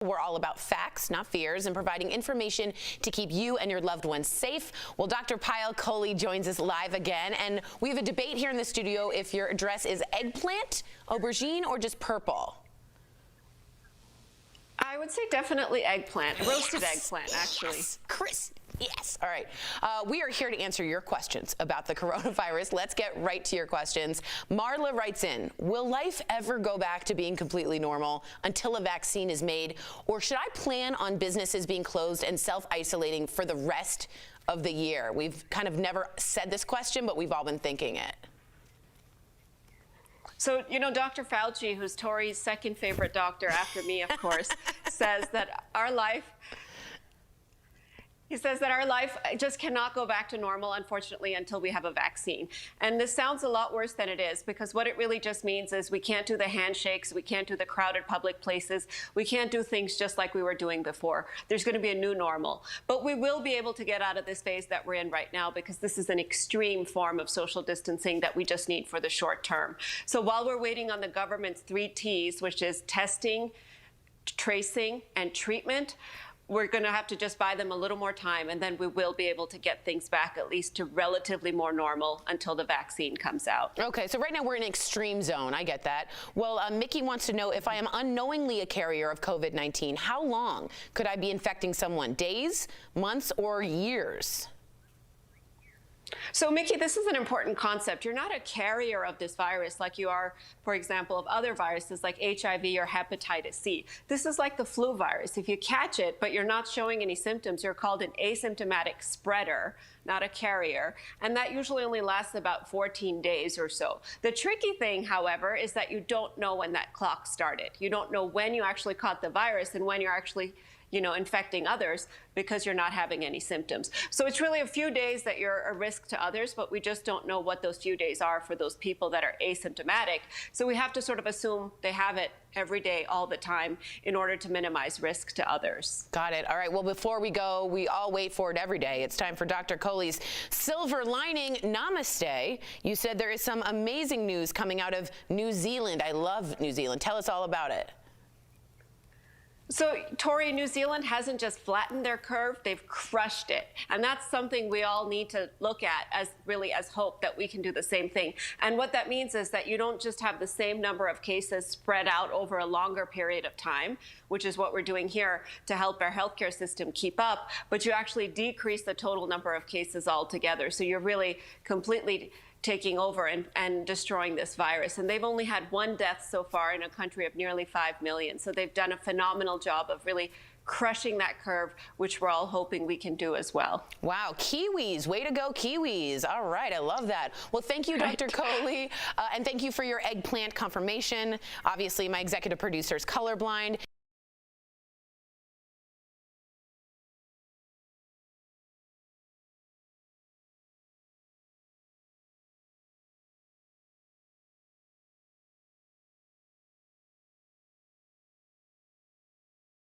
We're all about facts, not fears, and providing information to keep you and your loved ones safe. Well, Dr. Payal Kohli joins us live again, and we have a debate here in the studio if your address is eggplant, aubergine, or just purple. I would say definitely eggplant, roasted eggplant, actually. Yes, Chris. Yes. All right. We are here to answer your questions about the coronavirus. Let's get right to your questions. Marla writes in, will life ever go back to being completely normal until a vaccine is made? Or should I plan on businesses being closed and self-isolating for the rest of the year? We've kind of never said this question, but we've all been thinking it. So, you know, Dr. Fauci, who's Tori's second favorite doctor after me, of course, says that our life just cannot go back to normal, unfortunately, until we have a vaccine. And this sounds a lot worse than it is, because what it really just means is we can't do the handshakes, we can't do the crowded public places, we can't do things just like we were doing before. There's going to be a new normal. But we will be able to get out of this phase that we're in right now, because this is an extreme form of social distancing that we just need for the short term. So while we're waiting on the government's 3 T's, which is testing, tracing, and treatment, we're going to have to just buy them a little more time, and then we will be able to get things back at least to relatively more normal until the vaccine comes out. Okay, so right now we're in an extreme zone. I get that. Well, Mickey wants to know, if I am unknowingly a carrier of COVID-19, how long could I be infecting someone? Days, months, or years? So, Mickey, this is an important concept. You're not a carrier of this virus like you are, for example, of other viruses like HIV or hepatitis C. This is like the flu virus. If you catch it, but you're not showing any symptoms, you're called an asymptomatic spreader, not a carrier. And that usually only lasts about 14 days or so. The tricky thing, however, is that you don't know when that clock started. You don't know when you actually caught the virus and when you're actually infecting others, because you're not having any symptoms. So it's really a few days that you're a risk to others, but we just don't know what those few days are for those people that are asymptomatic. So we have to sort of assume they have it every day, all the time, in order to minimize risk to others. Got it. All right. Well, before we go, we all wait for it every day. It's time for Dr. Kohli's silver lining. Namaste. You said there is some amazing news coming out of New Zealand. I love New Zealand. Tell us all about it. So, Tori, New Zealand hasn't just flattened their curve, they've crushed it. And that's something we all need to look at as hope that we can do the same thing. And what that means is that you don't just have the same number of cases spread out over a longer period of time, which is what we're doing here to help our healthcare system keep up, but you actually decrease the total number of cases altogether. So you're really completely taking over and destroying this virus. And they've only had 1 death so far in a country of nearly 5 million. So they've done a phenomenal job of really crushing that curve, which we're all hoping we can do as well. Wow, Kiwis, way to go, Kiwis. All right, I love that. Well, thank you, Dr. Kohli, and thank you for your eggplant confirmation. Obviously, my executive producer is colorblind.